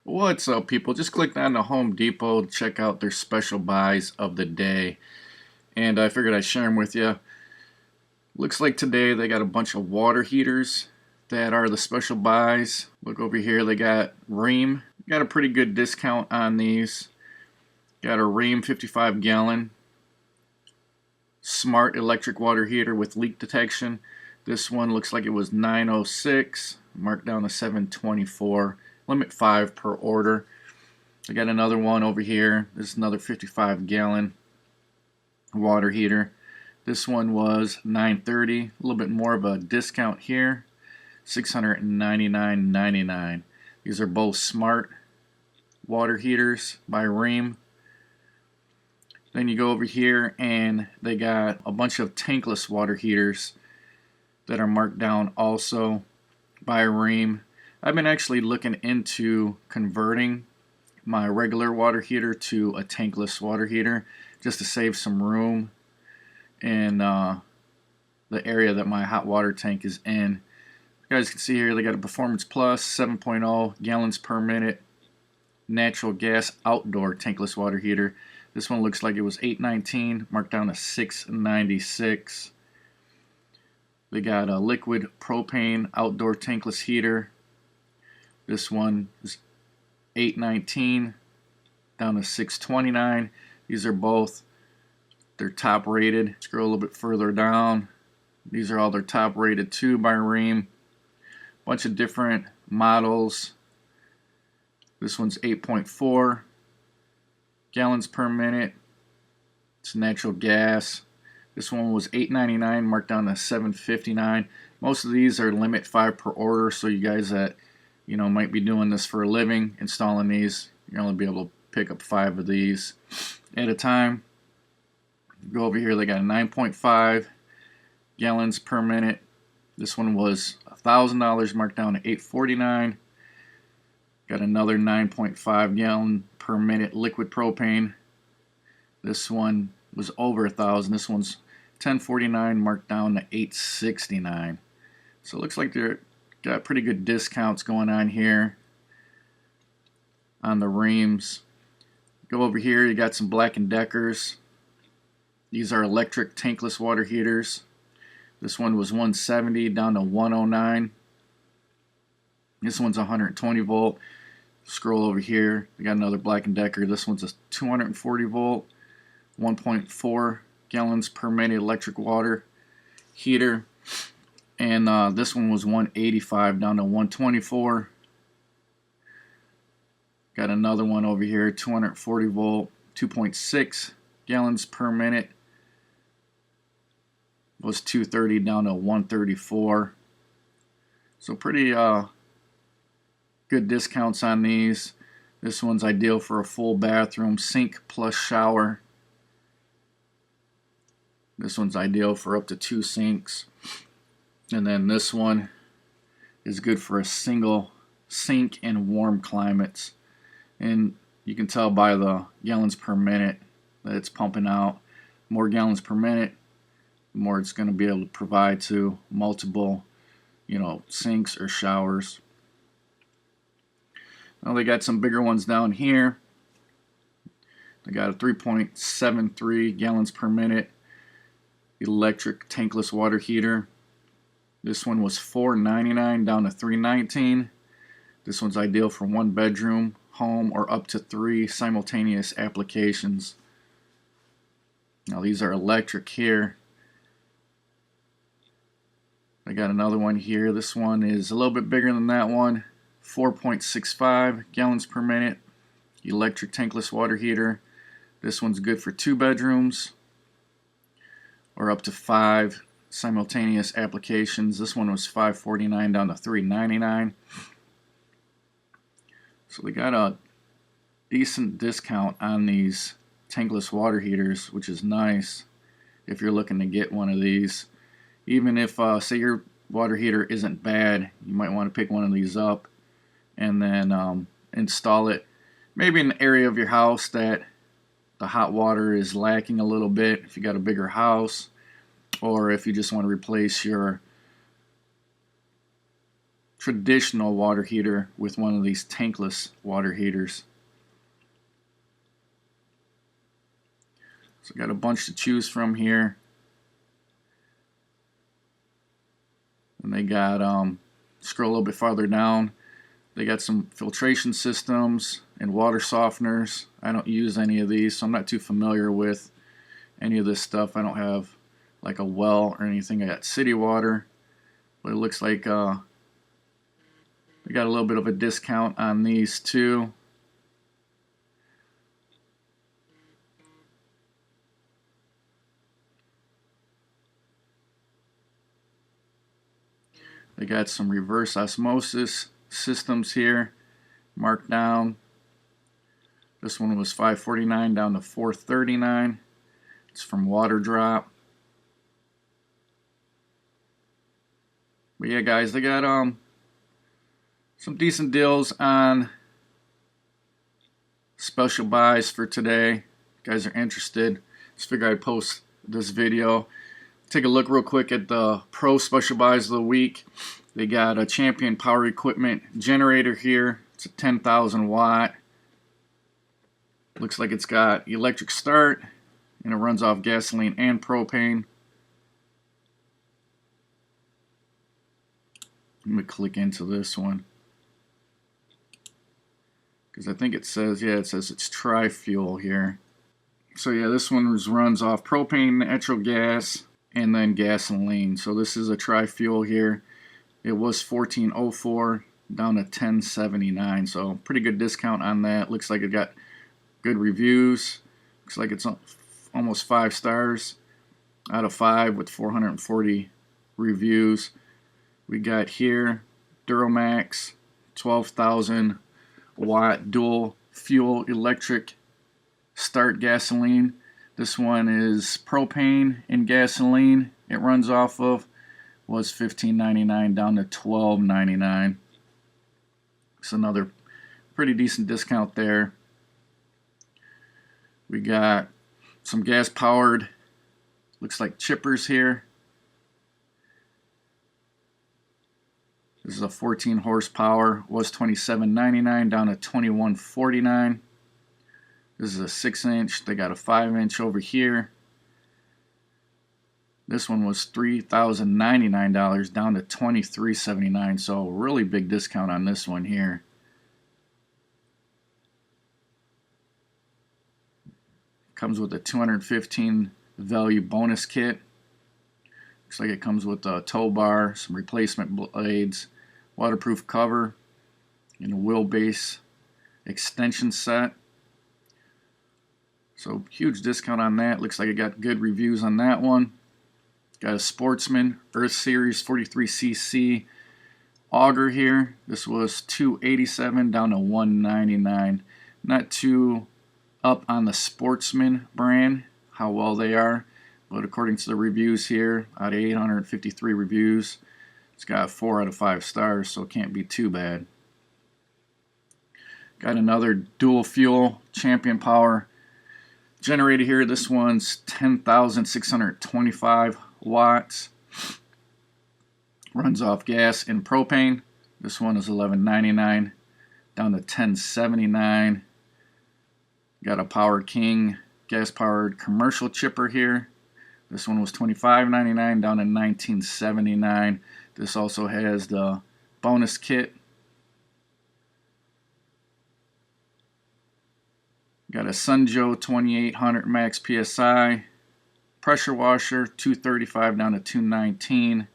What's up, people? Just clicked on the Home Depot to check out their special buys of the day, and I figured I'd share them with you. Looks like today they got a bunch of water heaters that are the special buys. Look over here, they got Rheem. Got a pretty good discount on these. Got a Rheem 55 gallon smart electric water heater with leak detection. This one looks like it was $906, marked down to $724. Limit 5 per order. I got another one over here. This is another 55 gallon water heater. This one was $930, a little bit more of a discount here, $699.99. These are both smart water heaters by Rheem. Then you go over here and they got a bunch of tankless water heaters that are marked down also by Rheem. I've been actually looking into converting my regular water heater to a tankless water heater just to save some room in the area that my hot water tank is in. You guys can see here they got a Performance Plus 7.0 gallons per minute natural gas outdoor tankless water heater. This one looks like it was $819, marked down to $696. They got a liquid propane outdoor tankless heater. This one is $819 down to $629. These are both their top rated. Scroll a little bit further down. These are all their top rated too by Rheem. Bunch of different models. This one's 8.4 gallons per minute. It's natural gas. This one was $8.99, marked down to $7.59. Most of these are limit 5 per order, so you guys that might be doing this for a living, installing these, you'll only be able to pick up 5 of these at a time. Go over here, they got a 9.5 gallons per minute. This one was $1,000, marked down to $849. Got another 9.5 gallon per minute liquid propane. This one was over $1,000. This one's $1049, marked down to $869. So it looks like they're got pretty good discounts going on here on the Rheems. Go over here, you got some Black & Deckers. These are electric tankless water heaters. This one was $170 down to $109. This one's 120 volt. Scroll over here, we got another Black & Decker. This one's a 240 volt, 1.4 gallons per minute electric water heater. And this one was $185 down to $124. Got another one over here, 240 volt, 2.6 gallons per minute. Was $230 down to $134. So pretty good discounts on these. This one's ideal for a full bathroom, sink plus shower. This one's ideal for up to 2 sinks. And then this one is good for a single sink in warm climates. And you can tell by the gallons per minute that it's pumping out. More gallons per minute, the more it's going to be able to provide to multiple, sinks or showers. Now they got some bigger ones down here. They got a 3.73 gallons per minute electric tankless water heater. This one was $4.99 down to $3.19. This one's ideal for 1 bedroom home or up to 3 simultaneous applications. Now these are electric here. I got another one here. This one is a little bit bigger than that one. 4.65 gallons per minute electric tankless water heater. This one's good for 2 bedrooms or up to 5 simultaneous applications. This one was $5.49 down to $3.99. So they got a decent discount on these tankless water heaters, which is nice if you're looking to get one of these. Even if say your water heater isn't bad, you might want to pick one of these up and then install it maybe in an area of your house that the hot water is lacking a little bit, if you got a bigger house, or if you just want to replace your traditional water heater with one of these tankless water heaters. So got a bunch to choose from here. And they got, scroll a little bit farther down, they got some filtration systems and water softeners. I don't use any of these, so I'm not too familiar with any of this stuff. I don't have like a well or anything. I got city water, but it looks like they got a little bit of a discount on these too. They got some reverse osmosis systems here marked down. This one was $549 down to $439. It's from Water Drop. But yeah, guys, they got some decent deals on special buys for today. If you guys are interested, just figure I'd post this video. Take a look real quick at the Pro Special Buys of the week. They got a Champion Power Equipment generator here. It's a 10,000 watt. Looks like it's got electric start, and it runs off gasoline and propane. Let me click into this one, because I think it says, yeah, it says it's tri-fuel here. So yeah, this one runs off propane, natural gas, and then gasoline. So this is a tri-fuel here. It was $14.04 down to $10.79, so pretty good discount on that. Looks like it got good reviews. Looks like it's almost 5 stars out of 5 with 440 reviews. We got here Duramax 12,000 watt dual fuel electric start gasoline. This one is propane and gasoline. It runs off of was $15.99 down to $12.99. It's another pretty decent discount there. We got some gas powered, looks like chippers here. This is a 14 horsepower, was $27.99 down to $21.49. This is a 6-inch. They got a 5-inch over here. This one was $3,099 down to $23.79, so really big discount on this one here. Comes with a 215 value bonus kit. Looks like it comes with a tow bar, some replacement blades, waterproof cover, and a wheelbase extension set. So huge discount on that. Looks like it got good reviews on that one. Got a Sportsman Earth Series 43cc auger here. This was $287 down to $199. Not too up on the Sportsman brand, how well they are, but according to the reviews here, out of 853 reviews, it's got 4 out of 5 stars, so it can't be too bad. Got another dual fuel Champion Power generator here. This one's 10,625 watts. Runs off gas and propane. This one is $11.99 down to $10.79. Got a Power King gas powered commercial chipper here. This one was $25.99 down to $19.79. This also has the bonus kit. Got a Sunjo 2800 max PSI pressure washer, $235 down to $219.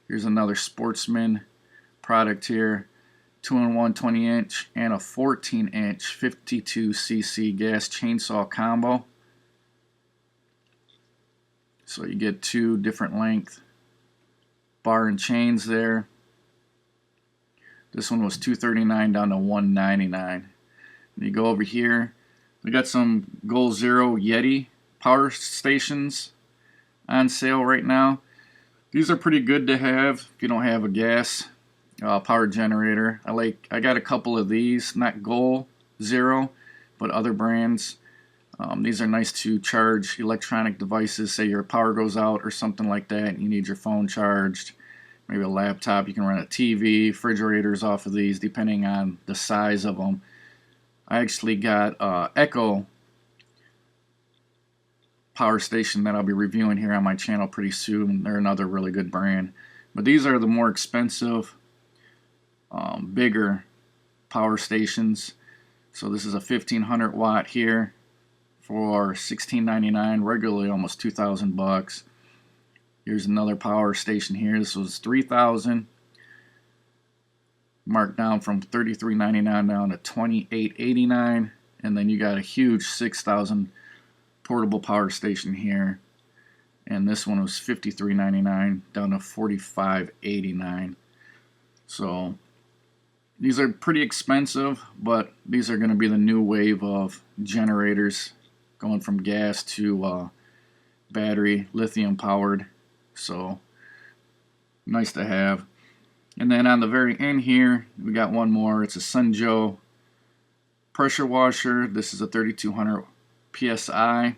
Here's another Sportsman product here. 2-in-1 20-inch and a 14-inch 52cc gas chainsaw combo. So you get 2 different length bar and chains there. This one was $239 down to $199. And you go over here, we got some Goal Zero Yeti power stations on sale right now. These are pretty good to have if you don't have a gas power generator. I got a couple of these, not Goal Zero, but other brands. These are nice to charge electronic devices. Say your power goes out or something like that, and you need your phone charged. maybe a laptop. You can run a TV, refrigerators off of these, depending on the size of them. I actually got Echo power station that I'll be reviewing here on my channel pretty soon. They're another really good brand. But these are the more expensive, bigger power stations. So this is a 1500 watt here for $16.99, regularly almost 2,000 bucks. Here's another power station here. This was 3,000, marked down from $33.99 down to $28.89. And then you got a huge 6,000 portable power station here, and this one was $53.99 down to $45.89. So these are pretty expensive, but these are going to be the new wave of generators, going from gas to battery, lithium powered. So nice to have. And then on the very end here, we got one more. It's a Sunjo pressure washer. This is a 3200 PSI.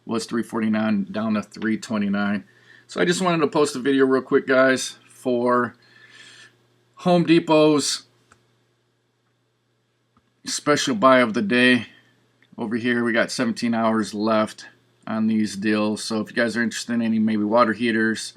Was $349 down to $329. So I just wanted to post a video real quick, guys, for Home Depot's special buy of the day. Over here we got 17 hours left on these deals. So if you guys are interested in any maybe water heaters,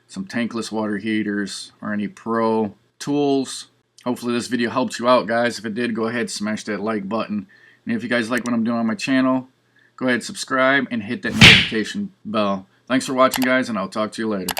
some tankless water heaters, or any pro tools, hopefully this video helped you out, guys. If it did, go ahead, smash that like button. And if you guys like what I'm doing on my channel, go ahead, subscribe, and hit that notification bell. Thanks for watching, guys, and I'll talk to you later.